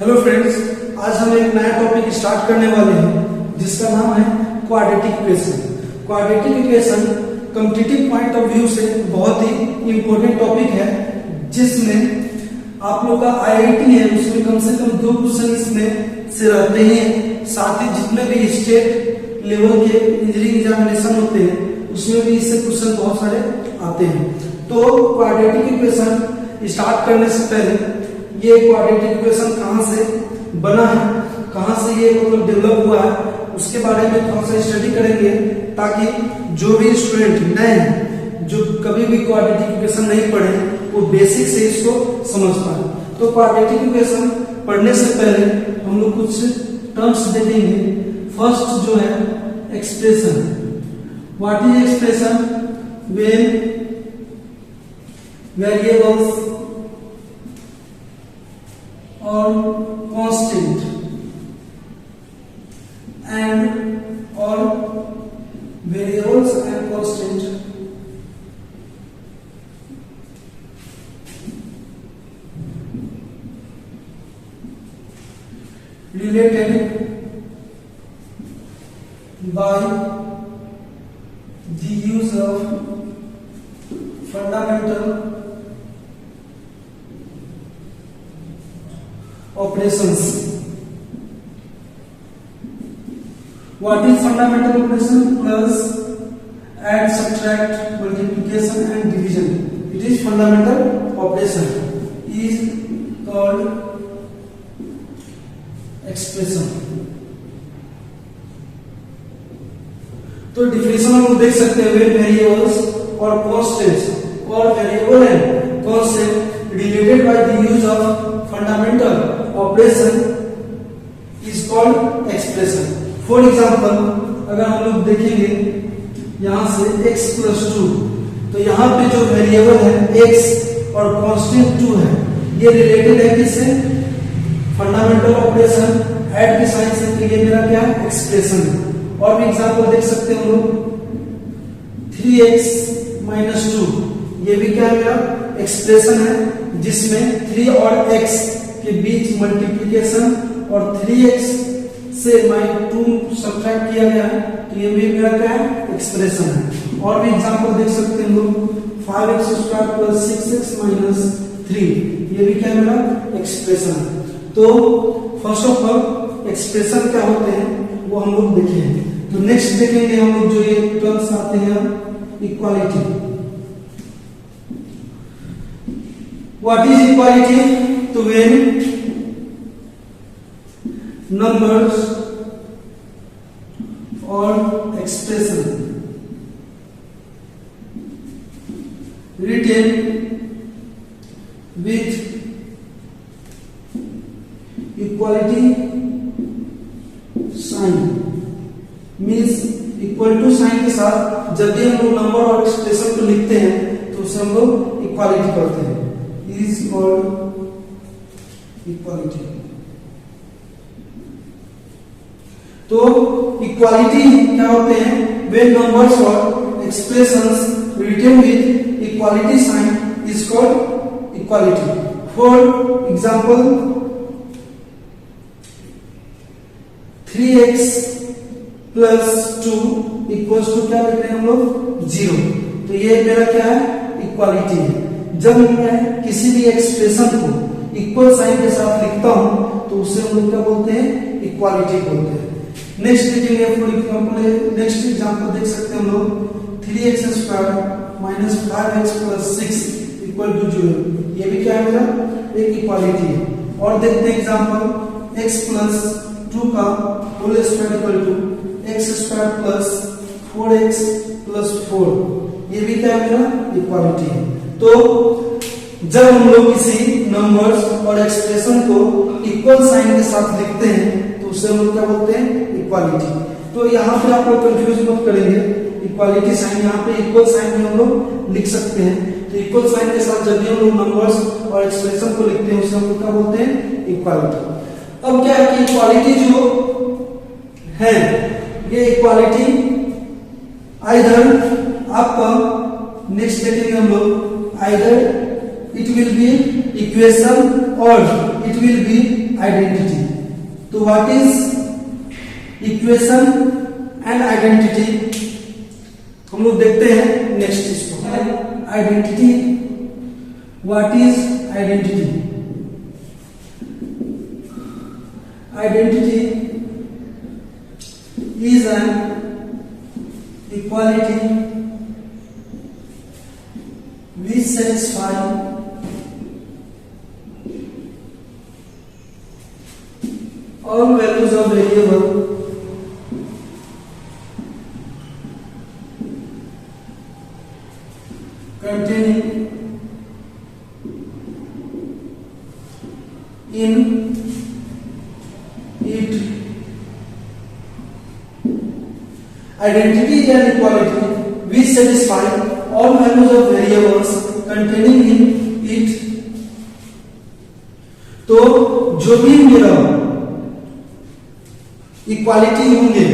Hello friends, आज हम एक नया टॉपिक स्टार्ट करने वाले हैं जिसका नाम है quadratic equation. Quadratic equation competitive point of view से बहुत ही इंपॉर्टेंट टॉपिक है, जिसमें आप लोग का आईआईटी है उसमें कम से कम 2 क्वेश्चन इसमें से रहते हैं। साथ ही जितने भी स्टेट लेवल के इंजीनियरिंग एग्जामिनेशन होते हैं उसमें भी इससे क्वेश्चन बहुत सारे आते हैं। तो क्वाड्रेटिक इक्वेशन स्टार्ट करने से पहले ये क्वाड्रेटिक इक्वेशन कहाँ से बना है, कहाँ से ये मतलब डेवलप हुआ है, उसके बारे में थोड़ा सा स्टडी करेंगे, ताकि जो भी स्टूडेंट नए हैं जो कभी भी क्वाड्रेटिक इक्वेशन नहीं पढ़े वो बेसिक से इसको समझ पाए। तो क्वाड्रेटिक इक्वेशन पढ़ने से पहले हम लोग कुछ टर्म्स देखेंगे। फर्स्ट जो है expression. What is expression? When variables or constant and or variables and constant related by the use of fundamental operations. What is fundamental operation? Plus, add, subtract, multiplication and division. It is fundamental operation. Is called expression. तो definition हम देख सकते हैं, variables और constants और variable and constant related by the use of fundamental operation is called expression. For example, अगर हम लोग देखेंगे यहां से x plus 2, तो यहाँ पे जो वेरिएबल है x और कांस्टेंट 2 है, ये रिलेटेड है किससे? फंडामेंटल ऑपरेशन ऐड के साइन से, तो ये मेरा क्या है? एक्सप्रेशन है। और भी एग्जांपल देख सकते हैं हम लोग, 3x minus 2, ये भी क्या है? मेरा एक्सप्रेशन है, जिसमें 3 और x के बीच मल्टीप्लिकेशन और 3x से 2 सब्ट्रैक्ट किया गया है, तो ये भी मेरा क्या है? एक्सप्रेशन है। और भी एग्जांपल देख सकते हैं लोग, 5x square plus 6x minus 3, ये भी क्या है? मेरा एक्सप्रेशन है। तो फर्स्ट ऑफ ऑल एक्सप्रेशन क्या होते हैं वो हम लोग देखेंगे। तो नेक्स्ट देखेंगे हम लोग जो ये टर्म्स आते हैं, equality. What is equality? To when numbers or expression written with equality sign means equal to sign के साथ जब भी हम लोग नंबर और एक्सप्रेशन को लिखते हैं तो उसे हम लोग इक्वालिटी करते हैं, is called equality. तो इक्वालिटी क्या होते हैं? when numbers or expressions written with equality sign is called equality. For example, 3x plus 2 equals to क्या लिख रहे हैं हम लोग? 0। तो ये मेरा क्या है? इक्वालिटी है। जब मैं किसी भी एक्सप्रेशन को इक्वल साइन के साथ लिखता हूं तो उसे हम लोग क्या बोलते हैं? इक्वालिटी बोलते हैं। नेक्स्ट देखेंगे, फॉर एग्जांपल नेक्स्ट एग्जांपल देख सकते हैं हम लोग, 3x square minus 5x plus 6 equal to 0, ये भी क्या है? मेरा एक इक्वालिटी है। और देखते हैं एग्जांपल, x प्लस 2 का whole square equal to x square plus 4x plus 4, ये भी क्या है? मेरा इक्वालिटी है। तो जब हम लोग किसी नंबर्स और एक्सप्रेशन को इक्वल साइन के साथ लिखते हैं तो उसे हम लोग क्या बोलते हैं? इक्वालिटी। तो यहाँ पे आप लोग कंफ्यूज मत करेंगे, इक्वालिटी साइन यहाँ पे इक्वल साइन में हम लोग लिख सकते हैं। तो इक्वल साइन के साथ जब भी हम लोग नंबर्स और एक्सप्रेशन को लिखते हैं उसे हम लोग क्या बोलते हैं? इक्वालिटी। अब क्या है कि इक्वालिटी जो है ये इक्वालिटी आइदर आपका नेक्स्ट देखेंगे हम लोग, either it will be equation or it will be identity. तो what is equation and identity, हम लोग देखते हैं नेक्स्ट इसको। Identity, what is identity? Identity is an equality which satisfy all values of variable containing in it. Identity is an equality which satisfy all values of variables containing in it. तो जो भी मेरा equality होंगे,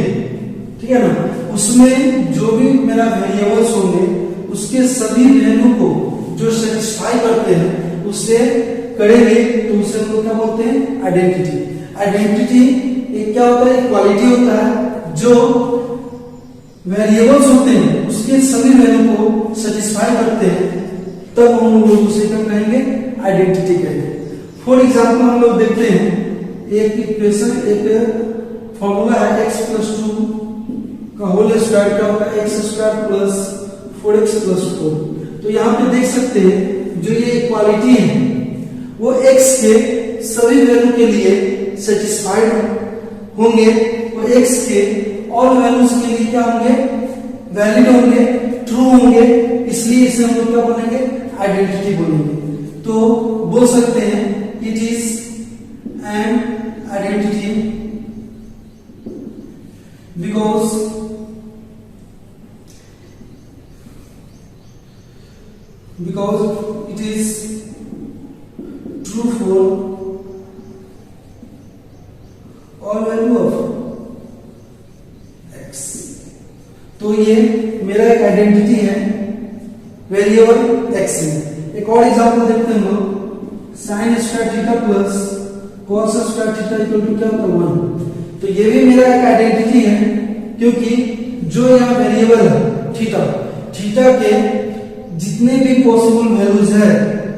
ठीक है ना, उसमें जो भी मेरा वेरिएबल्स होंगे उसके सभी वैल्यू को जो सेटिस्फाई करते हैं उससे करेंगे तो उसे हम लोग क्या बोलते हैं? आइडेंटिटी। आइडेंटिटी एक क्या होता है? इक्वालिटी होता है जो वेरिएबल्स होते हैं उसके सभी वैल्यू को सेटिस्फाई करते हैं, तब हम लोग उसे क्या कहेंगे? आइडेंटिटी कहेंगे। फॉर एग्जांपल हम लोग देखते हैं एक इक्वेशन, एक फॉर्मूला है x + 2 का होल स्क्वायर क्या होगा? x² + 4x + 4। तो यहाँ पे देख सकते हैं जो ये इक्वालिटी है वो x के सभी वैल्यू के लिए सेटिस्फाइड होंगे, वो x के ऑल वैल्यूज के लिए क्या होंगे? वैलिड होंगे, ट्रू होंगे, इसलिए इसे हम लोग क्या बोलेंगे? आइडेंटिटी बोलेंगे। तो बोल सकते हैं it is an identity because it is true for all value of x। तो ये मेरा एक आइडेंटिटी है वेरिएबल x में। एक और एग्जांपल देखते हैं हम लोग, sin² theta plus cos² theta equal to क्या होता है? 1। तो ये भी मेरा एक आइडेंटिटी है क्योंकि जो यहाँ वेरिएबल है थीटा के जितने भी पॉसिबल वैल्यूज है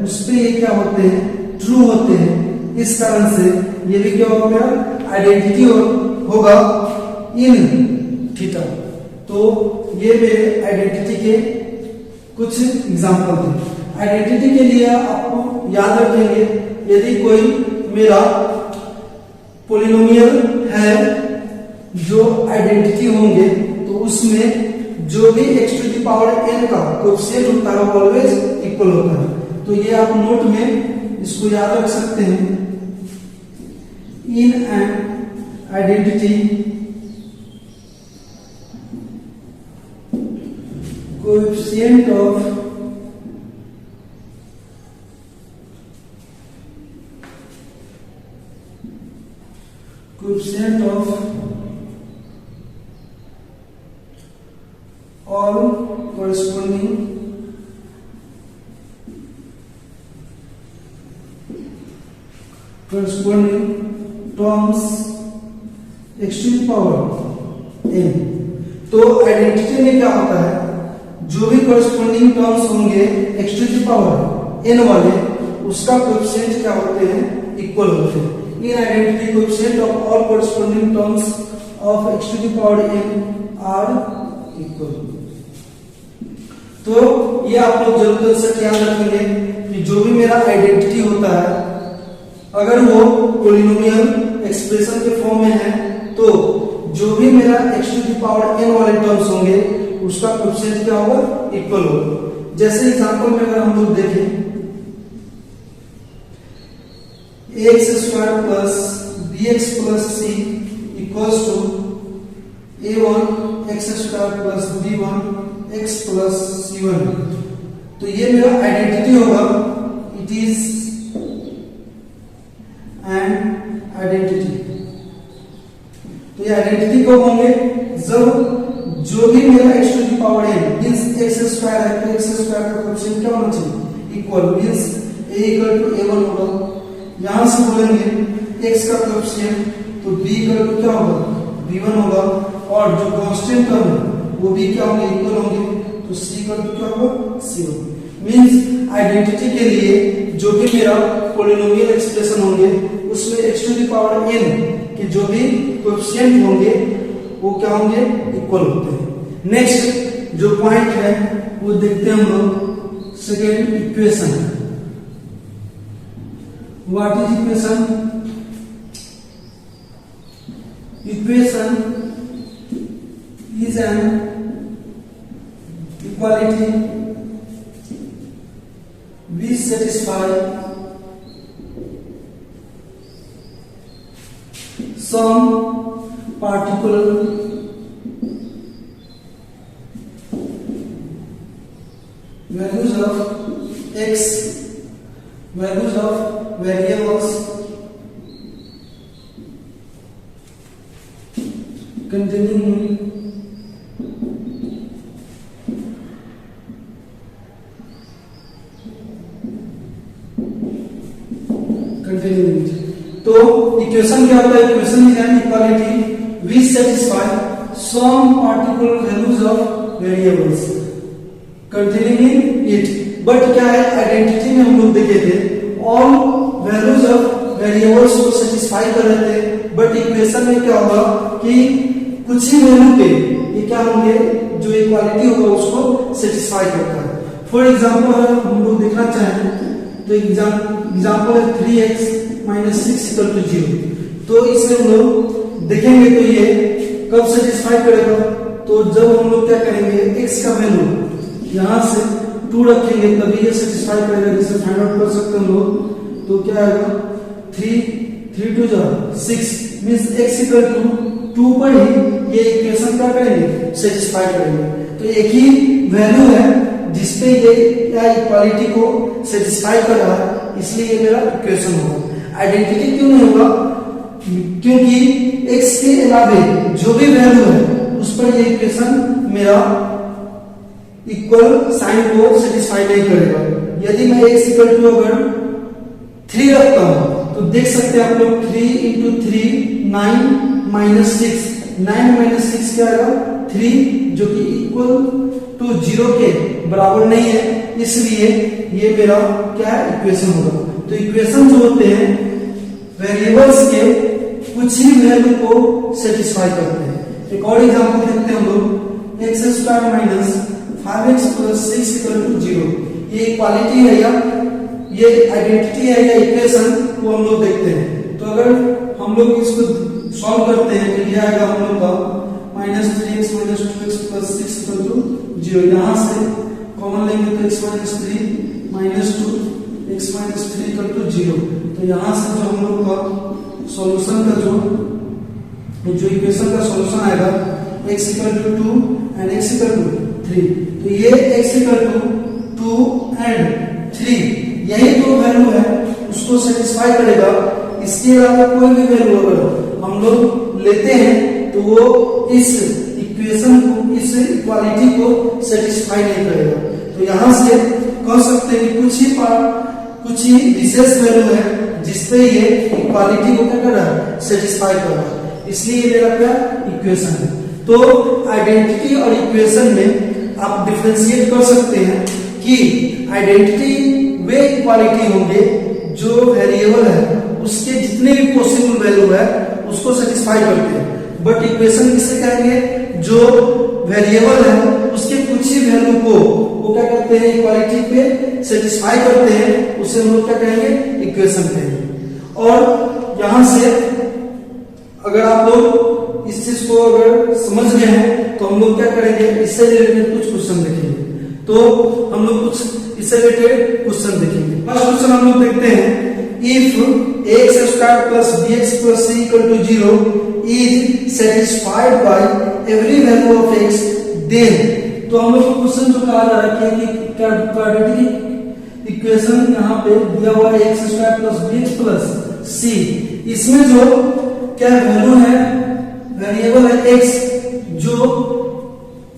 उस पे ये क्या होते हैं? ट्रू होते हैं। इस कारण से ये भी क्या होगा? मेरा आइडेंटिटी होगा इन थीटा। तो ये मेरे आइडेंटिटी के कुछ एग्जांपल थे। आइडेंटिटी के लिए आपको याद रखेंगे, यदि कोई मेरा पॉलिनोमियल है जो आइडेंटिटी होंगे तो उसमें जो भी x⁴n का कोएफिशिएंट होता है वो ऑलवेज इक्वल होता है। तो ये आप नोट में इसको याद रख सकते हैं। In an identity coefficient of all corresponding terms x⁴n। तो आइडेंटिटी में क्या होता है? जो भी corresponding terms होंगे x⁴n वाले उसका कोएफिशिएंट क्या होते हैं? इक्वल होते हैं। In identity coefficient of all corresponding terms of x⁴n are equal. तो ये आप लोग जरूर से याद रखेंगे कि जो भी मेरा आइडेंटिटी होता है अगर वो पॉलिनोमियल एक्सप्रेशन के फॉर्म में है तो जो भी मेरा x⁴n वाले टर्म्स होंगे उसका कोएफिशिएंट क्या होगा? इक्वल होगा। जैसे एग्जांपल में अगर हम लोग देखें ax² + bx + c = a1 x² + b1 x + c1। तो ये मेरा आइडेंटिटी होगा। It is an identity. तो ये आइडेंटिटी कब होंगे? जब जो भी मेरा x⁴n मींस x² है तो x² का कोएफिशिएंट क्या होना चाहिए? इक्वल, मींस a = a1 होगा। यहां से बोलेंगे x का कोएफिशिएंट, तो b का क्या होगा, b1 होगा, और जो कांस्टेंट टर्म है वो भी क्या होंगे, इक्वल होंगे, तो c का क्या होगा, c होगा। मींस आइडेंटिटी के लिए जो भी मेरा पॉलिनोमियल एक्सप्रेशन होंगे उसमें x to the power n के जो भी कोएफिशिएंट होंगे वो क्या होंगे, इक्वल होते हैं। नेक्स्ट जो पॉइंट है वो देखते हैं हम लोग, second equation. What is equation? Equation is an equality which satisfy some particular values of x, values of variables containing तो इक्वेशन क्या होता है? Equation is an equality which satisfy some particular values of variables containing in it. But क्या है, identity में हम लोग देखे थे ऑल वैल्यूज ऑफ वेरिएबल्स को सेटिस्फाई कर रहे थे, बट इक्वेशन में क्या होगा कि कुछ ही वैल्यू पे ये क्या होंगे, जो इक्वालिटी होगा उसको सेटिस्फाई करता है। फॉर एग्जांपल अगर हम लोग देखना चाहें तो एग्जाम्पल है 3x - 6 = 0। तो इसे हम लोग देखेंगे तो ये कब सेटिस्फाई करेगा, तो जब हम लोग क्या करेंगे, x का वैल्यू यहां से 2 रखेंगे तभी ये सेटिस्फाई करेगा। जिसे फाइंड आउट कर सकते हैं हम लोग, तो क्या आएगा 3 2 6 मींस x = 2 पर ही ये इक्वेशन क्या करेंगे, सेटिस्फाई करेंगे। तो एक ही वैल्यू है जिसपे ये या इक्वालिटी को सेटिस्फाई कर रहा है, इसलिए ये मेरा इक्वेशन होगा। आइडेंटिटी क्यों नहीं होगा, क्योंकि x के अलावे जो भी वैल्यू है उस पर ये इक्वेशन मेरा इक्वल साइन को सेटिस्फाई नहीं करेगा। यदि मैं x = अगर 3 रखता हूं तो देख सकते हैं आप लोग 3 × 3 9 - 6 9 - 6 क्या आएगा 3, जो कि इक्वल टू 0 के बराबर नहीं है, इसलिए ये मेरा क्या है, इक्वेशन होगा। तो इक्वेशन जो होते हैं वेरिएबल्स के कुछ ही वैल्यू को सेटिस्फाई करते हैं। एक और एग्जांपल देखते हैं हम लोग, x² - 5x + 6 = 0। ये इक्वालिटी है या ये आइडेंटिटी है या इक्वेशन, वो हम लोग देखते हैं। तो अगर हम लोग इसको सॉल्व करते हैं तो ये आएगा हम लोग का -3x - 2x + 6 = 0। यहां से कॉमन लेंगे तो x - 3 - 2 x - 3 = 0। तो यहां से जो हम लोग का सॉल्यूशन का जो इक्वेशन का सॉल्यूशन आएगा x = 2 एंड x = 3। तो ये x = 2 एंड 3 यही दो वैल्यू है उसको सेटिस्फाई करेगा। इसके अलावा कोई भी वैल्यू अगर हम लोग लेते हैं तो वो इस इक्वेशन को, इस इक्वालिटी को सेटिस्फाई नहीं करेगा। तो यहां से कह सकते हैं कि कुछ ही विशेष वैल्यू है जिसपे ये इक्वालिटी को क्या कर रहा है, सेटिस्फाई कर रहा है, इसलिए ये मेरा क्या इक्वेशन है। तो आइडेंटिटी और इक्वेशन में आप डिफरेंशिएट कर सकते हैं कि आइडेंटिटी वे इक्वालिटी होंगे जो वेरिएबल है उसके जितने भी पॉसिबल वैल्यू है उसको सेटिस्फाई करते हैं। बट इक्वेशन किसे कहेंगे, जो वेरिएबल है उसके कुछ ही वैल्यू को वो क्या करते हैं, इक्वालिटी पे सेटिस्फाई करते हैं, उसे हम लोग क्या कहेंगे, इक्वेशन कहेंगे। और यहां से अगर आप लोग इस चीज को अगर समझ गए हैं तो हम लोग क्या करेंगे, इससे रिलेटेड कुछ क्वेश्चन देखेंगे। तो हम लोग कुछ इससे रिलेटेड क्वेश्चन देखेंगे। फर्स्ट क्वेश्चन हम लोग देखते हैं, if ax² + bx + c = 0 is satisfied by every value of x, then तो हम लोग क्वेश्चन जो कहा जा रहा है कि क्वाड्रेटिक इक्वेशन यहाँ पे दिया हुआ है ax² + bx + c, इसमें जो क्या वैल्यू है, वेरिएबल है x, जो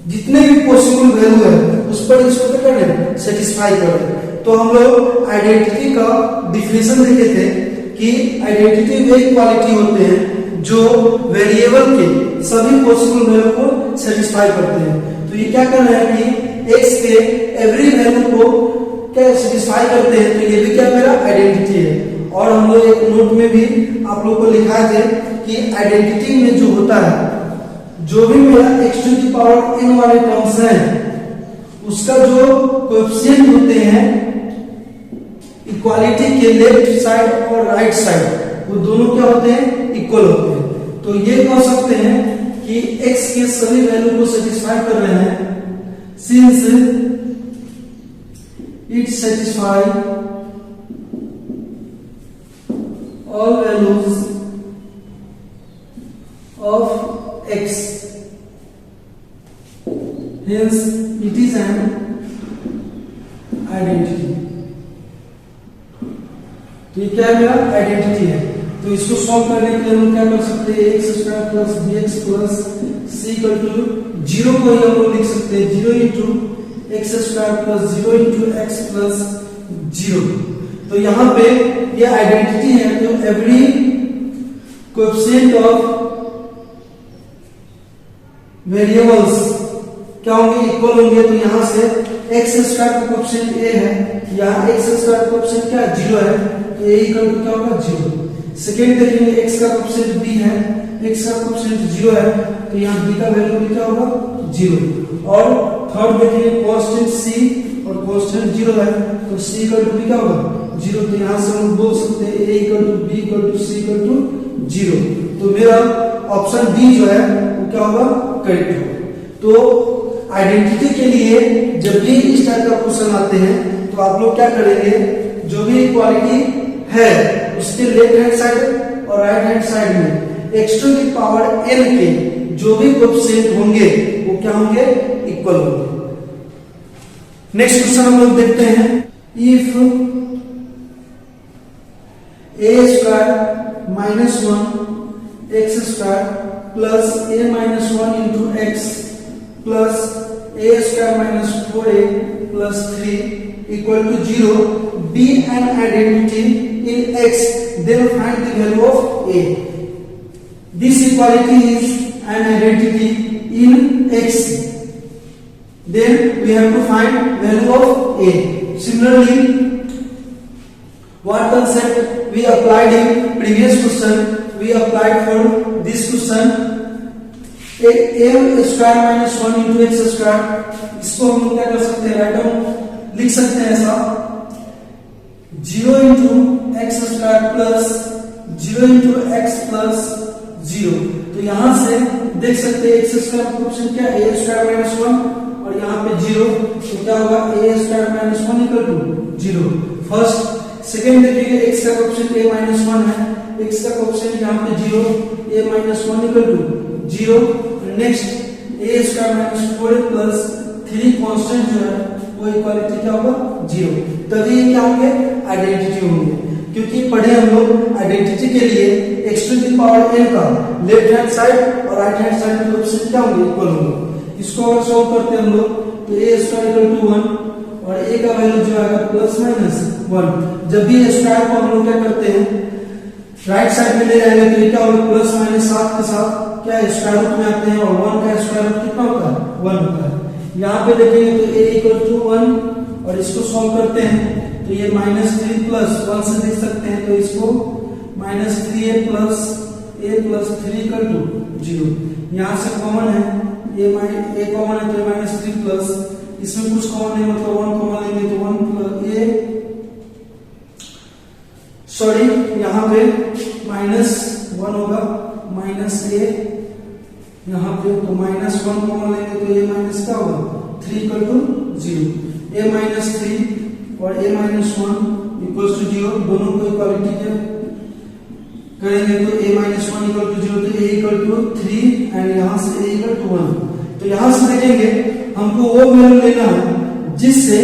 जितने भी पॉसिबल वैल्यू है उस पर इसको क्या करें, सेटिस्फाई करें। तो हम लोग आइडेंटिटी का डिफिनेशन देखे थे कि आइडेंटिटी वे क्वालिटी होते हैं जो वेरिएबल के सभी पॉसिबल वैल्यू को सेटिस्फाई करते हैं। तो ये क्या करना है कि x के एवरी वैल्यू को क्या सेटिस्फाई करते हैं, तो ये भी क्या मेरा आइडेंटिटी है। और हम लोग एक नोट में भी आप लोग को लिखाए थे कि आइडेंटिटी में जो होता है, जो भी मेरा x to the power n वाले टर्म्स हैं उसका जो कोएफिशिएंट होते हैं इक्वालिटी के लेफ्ट साइड और राइट साइड, वो दोनों क्या होते हैं, इक्वल होते हैं। तो ये कह सकते हैं कि x के सभी वैल्यू को सेटिस्फाई कर रहे हैं, since it satisfy all values of x, hence it is an identity। तो ये क्या है, मेरा आइडेंटिटी है। तो इसको सॉल्व करने के लिए हम क्या कर सकते हैं, x square plus b x plus c equal to 0 को ही हम लोग लिख सकते हैं 0 into x square plus 0 into x plus 0। तो यहाँ पे ये आइडेंटिटी है, तो एवरी कोएफिशिएंट ऑफ वेरिएबल्स क्या होंगे, इक्वल होंगे। तो यहाँ से एक्स स्क्वायर का कोएफिशिएंट a है, यहाँ एक्स स्क्वायर का कोएफिशिएंट क्या 0 है, तो a इक्वल टू क्या होगा 0। सेकेंड देखेंगे x का कोएफिशिएंट b है, x का कोएफिशिएंट 0 है, तो यहाँ b का वैल्यू भी क्या होगा 0। और थर्ड देखेंगे कांस्टेंट c और कांस्टेंट 0 है, तो c इक्वल टू b क्या होगा 0। तो यहाँ से हम बोल सकते हैं a equal to b equal to c equal to 0। तो मेरा ऑप्शन डी जो है वो क्या होगा, करेक्ट होगा। तो आइडेंटिटी के लिए जब भी इस टाइप का क्वेश्चन आते हैं तो आप लोग क्या करेंगे, जो भी इक्वालिटी है उसके लेफ्ट हैंड साइड और राइट हैंड साइड में x to the power n के जो भी कोएफिशिएंट होंगे वो क्या होंगे, इक्वल होंगे। नेक्स्ट क्वेश्चन हम लोग देखते हैं, if a square minus 1 x square plus a minus 1 into x plus a square minus 4a plus 3 equal to 0 be an identity in x, then find the value of a। This equality is an identity in x, then we have to find value of a। Similarly, what concept we applied in previous question, we applied for this question, a square minus 1 into x square, इसको हम क्या कर सकते हैं, write down लिख सकते हैं ऐसा 0 into x square plus 0 into x plus 0। तो यहां से देख सकते हैं एक्स स्क्वायर का ऑप्शन क्या है, a स्क्वायर माइनस 1 और यहाँ पे 0, तो क्या होगा a square minus 1 equal to 0। First second देखिए x का कोएफिशिएंट a माइनस 1 है, x का कोएफिशिएंट यहाँ पे 0, a minus 1 equal to 0। Next a square minus 4 plus 3 constant जो है वो इक्वालिटी क्या होगा 0। तभी ये क्या होंगे, आइडेंटिटी होंगे, क्योंकि पढ़े हम लोग आइडेंटिटी के लिए x to the power n का लेफ्ट हैंड साइड और राइट हैंड साइड में कोएफिशिएंट क्या होंगे, इक्वल होंगे। इसको अगर सॉल्व करते हैं हम लोग तो a स्क्वायर इक्वल टू 1 और a का वैल्यू जो आएगा प्लस माइनस 1। जब भी स्क्वायर को हम लोग क्या करते हैं राइट साइड में ले जाएंगे तो ये क्या होगा, प्लस माइनस 7 के साथ क्या स्क्वायर रूट में आते हैं और 1 का स्क्वायर रूट कितना होता है, 1 होता है। यहाँ पे देखेंगे तो a इक्वल टू 1 और इसको सॉल्व करते हैं तो ये माइनस 3 प्लस 1 से देख सकते हैं, तो इसको minus 3a plus 3 equal to 0। यहाँ से कॉमन है, a कॉमन है तो माइनस 3 प्लस, इसमें कुछ कॉमन नहीं मतलब 1 कॉमन लेंगे तो 1 प्लस a, सॉरी यहाँ पे माइनस 1 होगा माइनस a यहाँ पे, तो माइनस 1 कॉमन लेंगे तो a माइनस क्या होगा 3 इक्वल टू 0। a माइनस 3 और a माइनस 1 इक्वल टू 0, दोनों को इक्वालिटी के करेंगे तो a माइनस 1 इक्वल टू 0, तो a इक्वल टू 3 एंड यहाँ से a इक्वल टू 1। तो यहाँ से देखेंगे हमको वो वैल्यू लेना है जिससे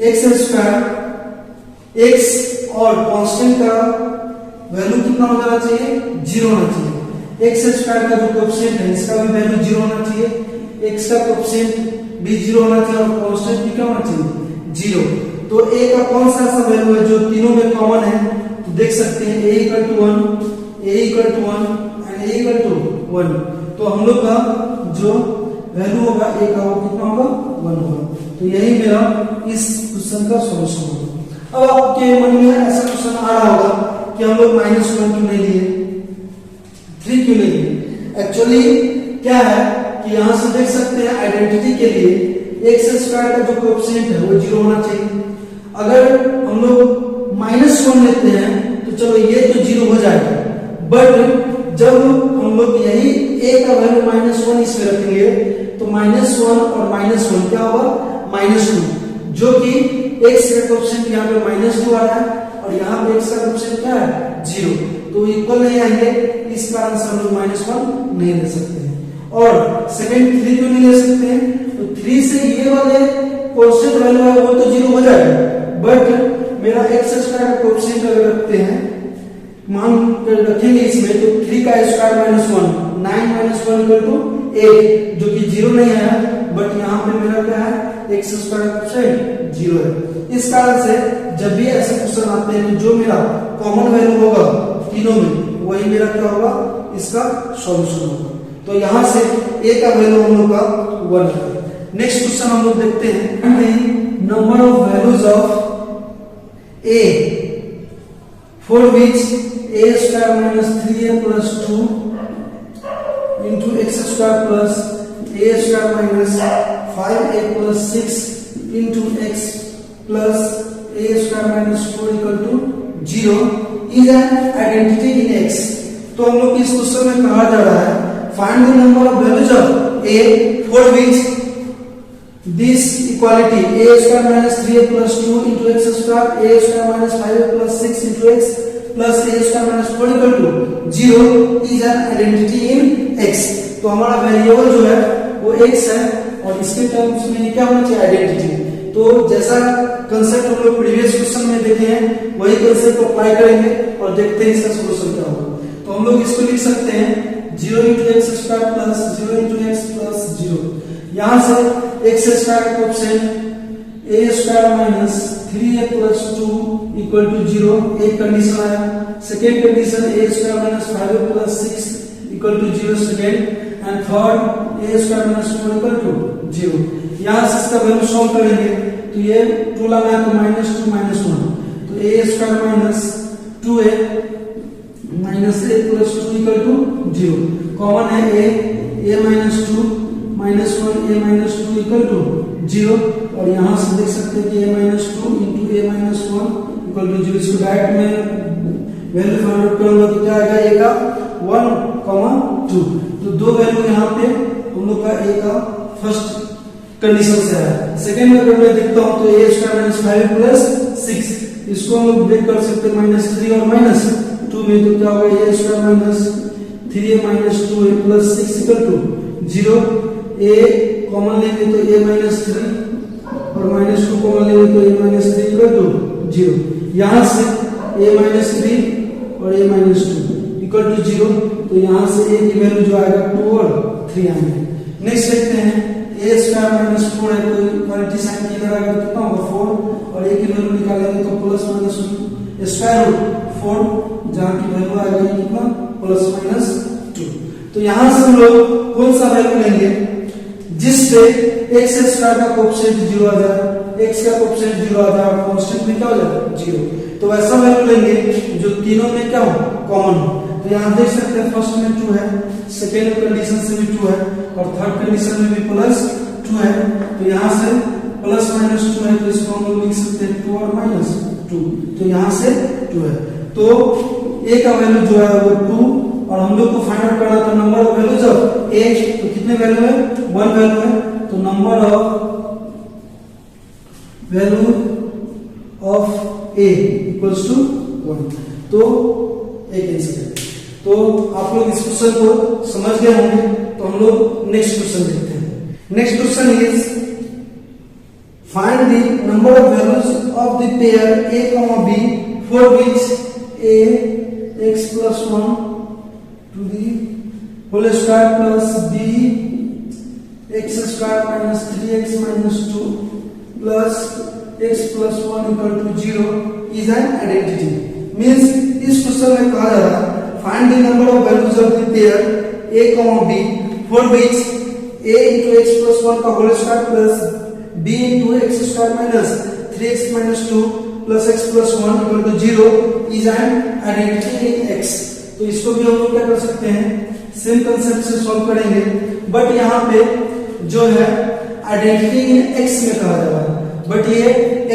एक्स स्क्वायर x और कांस्टेंट का वैल्यू कितना हो जाना चाहिए, 0 होना चाहिए। एक्स स्क्वायर का जो कोएफिशिएंट है इसका भी वैल्यू 0 होना चाहिए, x का कोएफिशिएंट भी 0 होना चाहिए और कांस्टेंट भी क्या होना चाहिए 0। तो a का कौन सा ऐसा वैल्यू है जो तीनों में कॉमन है, तो देख सकते हैं a equal to 1, a equal to 1 and a equal to 1। तो हम लोग का जो वैल्यू होगा a का वो कितना होगा 1 होगा। तो यही मेरा इस क्वेश्चन का सॉल्यूशन होगा। अब आपके मन में ऐसा क्वेश्चन आ रहा होगा कि हम लोग -1 क्यों नहीं लिए, 3 क्यों नहीं लिए। एक्चुअली क्या है कि यहां से देख सकते हैं आइडेंटिटी के लिए x स्क्वायर का जो कोएफिशिएंट है वो 0 होना चाहिए। अगर हम लोग -1 लेते हैं तो चलो ये तो 0 हो जाएगा, बट जब हम लोग यही a का वैल्यू -1 इसमें रखेंगे तो -1 और -1 क्या होगा -2, जो कि x का कोएफिशिएंट यहाँ पे -2 आ रहा है और यहाँ पे x का कोएफिशिएंट क्या है 0, तो इक्वल नहीं आएंगे। इस कारण से हम लोग -1 नहीं ले सकते हैं। और सेकंड 3 क्यों नहीं ले सकते हैं, तो 3 से ये वाले कांस्टेंट वैल्यू है वो तो 0 हो जाएगा, बट मेरा x स्क्वायर का कोएफिशिएंट अगर रखते हैं, मान कर रखेंगे इसमें, तो 3 का स्क्वायर -1, 9 - 1 = 8, जो कि 0 नहीं है, बट यहाँ पे मेरा क्या है x स्क्वायर का कोएफिशिएंट 0 है। इस कारण से जब भी ऐसे क्वेश्चन आते हैं तो जो मेरा कॉमन वैल्यू होगा तीनों में वही मेरा क्या होगा इसका सॉल्यूशन होगा। तो यहाँ से a का वैल्यू हम लोग का 1 है। नेक्स्ट क्वेश्चन हम लोग देखते हैं, number of values of a for which a square minus 3a plus 2 into x square plus a square minus 5a plus 6 into x plus a square minus 4 equal to 0 is an identity in x। तो हम लोग इस question में कहा जा रहा है find the number of values of a for which this equality a square minus 3a plus 2 into x square a square minus 5a plus 6 into x plus a square minus 4 equal to 0 is an identity in x। तो हमारा variable जो है वो x है और इसके terms में क्या होना चाहिए आइडेंटिटी। तो जैसा कंसेप्ट हम लोग प्रीवियस क्वेश्चन में देखे हैं वही कंसेप्ट अप्लाई करेंगे और देखते हैं इसका सॉल्यूशन क्या होगा। तो हम लोग इसको लिख सकते हैं 0 into x square plus 0 into x plus 0। यहाँ से x स्क्वायर का coefficient a square minus 3a plus 2 equal to 0, एक कंडीशन आया। Second condition a square minus 5a plus 6 equal to 0 second, and third a square minus 4 equal to 0। यहाँ से इसका value solve करेंगे तो ये 2 लाना है तो -2 -1, तो a square minus 2a minus a plus 2 equal to 0। Common है a minus 2 -1 a minus 2 equal to 0, और यहाँ से देख सकते हैं कि a minus 2 into a minus 1 equal to 0। इसको डायरेक्ट में वैल्यू फाइंड आउट करूंगा तो क्या आएगा a का 1, 2। तो दो वैल्यू यहाँ पे हम लोग का a का फर्स्ट कंडीशन से है। सेकेंड में अगर मैं देखता हूँ तो a स्क्वायर माइनस 5 प्लस 6, इसको हम लोग ब्रेक कर सकते हैं -3 और -2 में, तो क्या होगा a square minus 3a minus 2a plus 6 equal to 0। a common लेंगे तो a माइनस 3 और -2 कॉमन लेंगे तो a माइनस 3 इक्वल टू 0। यहाँ से a माइनस 3 और a माइनस 2 इक्वल टू 0, तो यहाँ से a की वैल्यू जो आएगा 2 और 3 आएंगे। नेक्स्ट देखते हैं a स्क्वायर माइनस 4 है तो इक्वालिटी साइन की इधर आएगा कितना होगा 4, और a की वैल्यू निकालेंगे तो प्लस माइनस स्क्वायर रूट 4, जहाँ की वैल्यू आएगा कितना +-2। तो यहाँ से हम लोग कौन सा वैल्यू लेंगे जिससे x स्क्वायर का कोएफिशिएंट 0 आ जाए, x का कोएफिशिएंट 0 आ जाए और कांस्टेंट भी क्या हो जाए 0। तो ऐसा वैल्यू लेंगे जो तीनों में क्या हो कॉमन हो। तो यहाँ देख सकते हैं फर्स्ट में 2 है, सेकेंड कंडीशन से भी 2 है और थर्ड कंडीशन में भी +2 है। तो यहाँ से +-2 है तो इसको हम लोग लिख सकते हैं 2 और -2, तो यहाँ से 2 है। तो a का वैल्यू जो है वो 2, और हम लोग को फाइंड आउट करना था number of values of a, तो कितने वैल्यू है 1 वैल्यू है, तो number of value of a equals to 1, तो एक आंसर है। तो आप लोग इस क्वेश्चन को समझ गए होंगे, तो हम लोग नेक्स्ट क्वेश्चन देखते हैं। Next question is find the number of values of the pair a, b for which a x plus 1 to the whole square plus b x square minus 3x minus 2 plus x plus 1 equal to 0 is an identity। Means इस question में कहा जा रहा है find the number of values of the pair a, b for which a into x plus 1 का whole square plus b into x square minus 3x minus 2 plus x plus 1 equal to 0 is an identity in x। तो इसको भी हम लोग क्या कर सकते हैं, सेम कंसेप्ट से सॉल्व करेंगे, बट यहाँ पे जो है आइडेंटिटी इन x में कहा जा रहा है, बट ये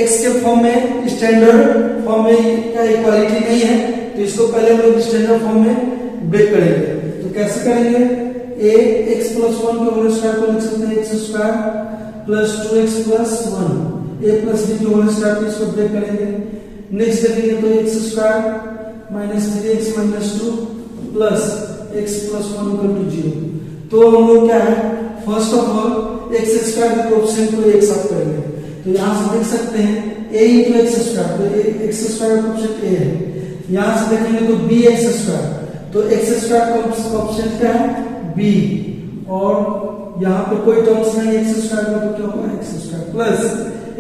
x के फॉर्म में स्टैंडर्ड फॉर्म में क्या इक्वालिटी नहीं है, तो इसको पहले हम लोग स्टैंडर्ड फॉर्म में ब्रेक करेंगे। तो कैसे करेंगे, a x plus 1 के होल स्क्वायर को लिख सकते हैं x square plus 2x plus 1 a plus b के होल स्क्वायर को इसको ब्रेक करेंगे। नेक्स्ट देखेंगे तो x square minus 3x minus 2 plus x plus 1 equal to 0। तो हम लोग क्या है, first of all x square के कोएफिशिएंट को एक साथ करेंगे, तो यहाँ से देख सकते हैं a into x स्क्वायर, तो x स्क्वायर का कोएफिशिएंट a है। यहाँ से देखेंगे तो bx स्क्वायर, तो x स्क्वायर का कोएफिशिएंट क्या है b, और यहाँ पे कोई टर्म्स नहीं x स्क्वायर का, तो क्या होगा x स्क्वायर प्लस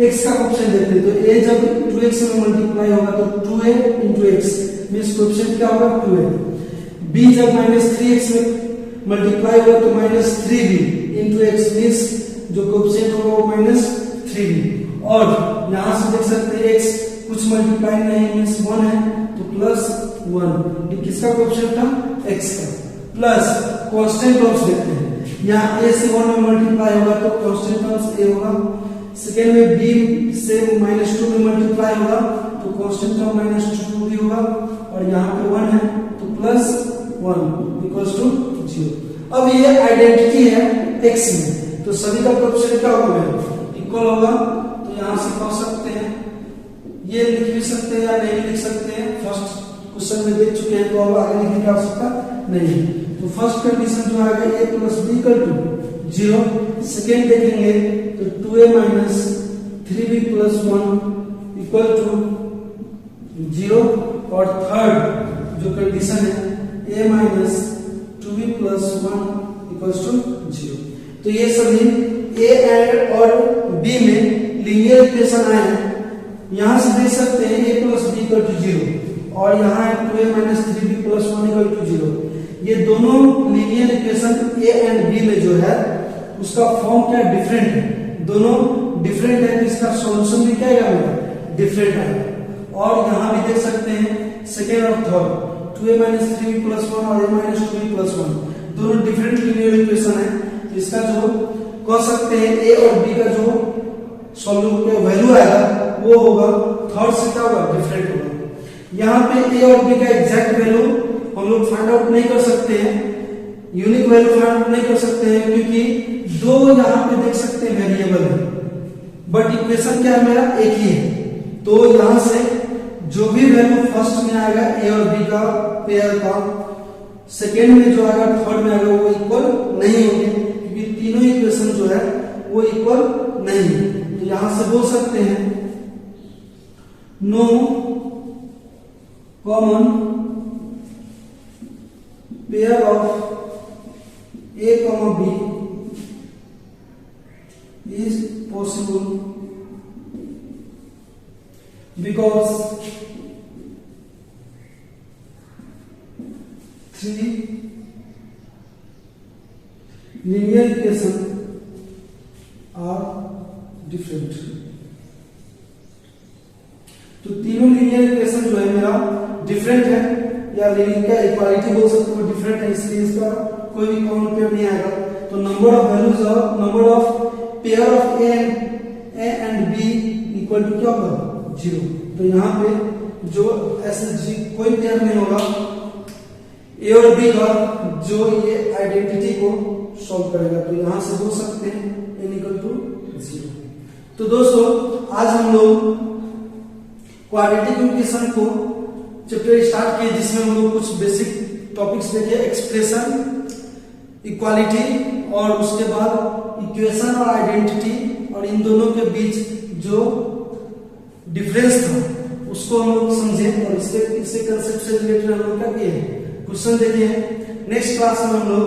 x का कोएफिशिएंट देखते हैं, तो a जब 2x में मल्टीप्लाई होगा तो 2a into x means coefficient क्या होगा 2a, b जब -3x में मल्टीप्लाई होगा तो -3b into x मींस जो कोएफिशिएंट होगा वो -3b, और यहाँ से देख सकते हैं x कुछ मल्टीप्लाई नहीं मींस 1 है तो +1, ये किसका कोएफिशिएंट था x का, प्लस कांस्टेंट टर्म्स देखते हैं, यहाँ a से 1 में मल्टीप्लाई होगा तो कांस्टेंट टर्म्स a होगा, सेकेंड में b से -2 में मल्टीप्लाई होगा तो कांस्टेंट टर्म -2 भी होगा, और यहाँ पे 1 है तो +1 इक्वल्स टू 0। अब ये आइडेंटिटी है x में, तो सभी का कोएफिशिएंट क्या होगा इक्वल होगा, तो यहाँ से कह सकते हैं, ये लिख भी सकते हैं या नहीं लिख सकते हैं, फर्स्ट क्वेश्चन में देख चुके हैं तो अब आगे लिखने की आवश्यकता नहीं है। तो फर्स्ट कंडीशन जो आएगा a plus b equal to 0, second देखेंगे तो 2a minus 3b plus 1 equal to 0, और थर्ड जो कंडीशन है a minus 2b plus 1 equals to 0। तो ये सभी a और b में लीनियर इक्वेशन आए हैं, यहां से देख सकते हैं a plus b equal to 0, और यहाँ है 2a minus 3b plus 1 equal to 0। ये दोनों linear equation a and b में जो है उसका फॉर्म क्या डिफरेंट है, दोनों डिफरेंट है, तो इसका सॉल्यूशन भी क्या आएगा डिफरेंट आएगा। और यहाँ भी देख सकते हैं सेकेंड और third 2a minus 3b plus 1 और a minus 2b plus 1 दोनों डिफरेंट लीनियर इक्वेशन है, तो इसका जो कह सकते हैं a और b का जो सॉल्यूशन का वैल्यू आएगा वो होगा थर्ड से क्या होगा डिफरेंट होगा। यहाँ पे a और b का एग्जैक्ट वैल्यू हम लोग फाइंड आउट नहीं कर सकते हैं, यूनिक वैल्यू फाइंड आउट नहीं कर सकते हैं, क्योंकि दो यहाँ पे देख सकते हैं वेरिएबल है, बट इक्वेशन क्या है मेरा एक ही है, तो यहाँ से जो भी वैल्यू फर्स्ट में आएगा a और b का पेयर का, सेकेंड में जो आएगा थर्ड में आएगा वो इक्वल नहीं होंगे, क्योंकि तीनों इक्वेशन जो है वो इक्वल नहीं है। तो यहां से बोल सकते हैं no common pair of a, b is possible because three linear equations are different। तो तीनों लीनियर इक्वेशन जो है मेरा डिफरेंट है, या लीनियर का इक्वालिटी बोल सकते हो डिफरेंट है, इसलिए इसका कोई भी कॉमन पेयर नहीं आएगा। तो number of values of number of pair of a and b equal to क्या होगा 0। तो यहाँ पे जो ऐसे कोई पेयर नहीं होगा a और b का जो ये आइडेंटिटी को सॉल्व करेगा, तो यहाँ से बोल सकते हैं n इक्वल टू 0। तो दोस्तों आज हम लोग क्वाड्रेटिक इक्वेशन को चैप्टर स्टार्ट किए, जिसमें हम लोग कुछ बेसिक टॉपिक्स देखे, एक्सप्रेशन, इक्वालिटी, और उसके बाद इक्वेशन और आइडेंटिटी, और इन दोनों के बीच जो डिफरेंस था उसको हम लोग समझे, और इससे कंसेप्ट से रिलेटेड हम लोग क्या किए क्वेश्चन देखे हैं। नेक्स्ट क्लास में हम लोग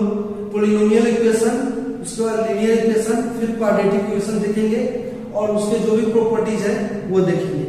पॉलिनोमियल इक्वेशन, उसके बाद लीनियर इक्वेशन, फिर क्वाड्रेटिक इक्वेशन देखेंगे, और उसके जो भी प्रॉपर्टीज है वो देखेंगे।